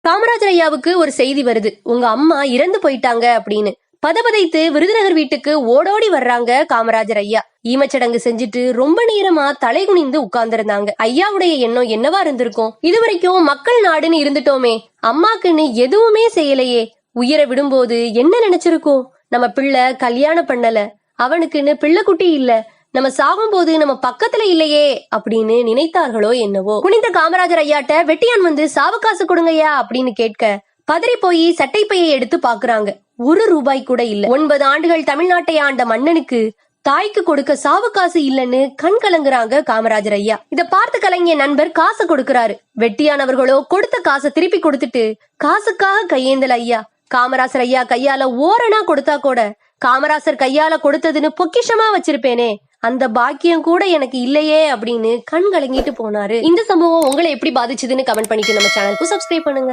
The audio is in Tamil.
காமராஜர் ஐயாவுக்கு ஒரு செய்தி வருது, உங்க அம்மா இறந்து போயிட்டாங்க அப்படின்னு. பதபதைத்து விருதுநகர் வீட்டுக்கு ஓடோடி வர்றாங்க காமராஜர் ஐயா. ஈமச்சடங்கு செஞ்சுட்டு ரொம்ப நேரமா தலை குனிந்து உட்கார்ந்திருந்தாங்க. ஐயாவுடைய எண்ணம் என்னவா இருந்திருக்கும்? இதுவரைக்கும் மக்கள் நாடுன்னு இருந்துட்டோமே, அம்மாக்குன்னு எதுவுமே செய்யலையே, உயிரை விடும்போது என்ன நினைச்சிருக்கோம்? நம்ம பிள்ளை கல்யாணம் பண்ணல, அவனுக்குன்னு பிள்ளைக்குட்டி இல்ல, நம்ம சாகும் போது நம்ம பக்கத்துல இல்லையே அப்படின்னு நினைத்தார்களோ என்னவோ. குனிந்த காமராஜர் ஐயாட்ட வெட்டியான் வந்து சாவகாசு கொடுங்கய்யா அப்படின்னு கேட்க பதறி போய் சட்டைப்பையை எடுத்து பாக்குறாங்க. ₹1 கூட இல்ல. 9 ஆண்டுகள் தமிழ்நாட்டை ஆண்ட மன்னனுக்கு தாய்க்கு கொடுக்க சாவகாசு இல்லன்னு கண் கலங்குறாங்க காமராஜர் ஐயா. இத பார்த்து கலங்கிய நண்பர் காசு கொடுக்கறாரு. வெட்டியானவர்களோ கொடுத்த காசை திருப்பி கொடுத்துட்டு காசுக்காக கையேந்தல் ஐயா. காமராசர் ஐயா கையால ஓரணா கொடுத்தா கூட காமராசர் கையால கொடுத்ததுன்னு பொக்கிஷமா வச்சிருப்பேனே, அந்த பாக்கியம் கூட எனக்கு இல்லையே அப்படின்னு கண் கலங்கிட்டு போனாரு. இந்த சம்பவம் உங்களை எப்படி பாதிச்சதுன்னு கமெண்ட் பண்ணிட்டு நம்ம சேனலுக்கு சப்ஸ்கிரைப் பண்ணுங்க.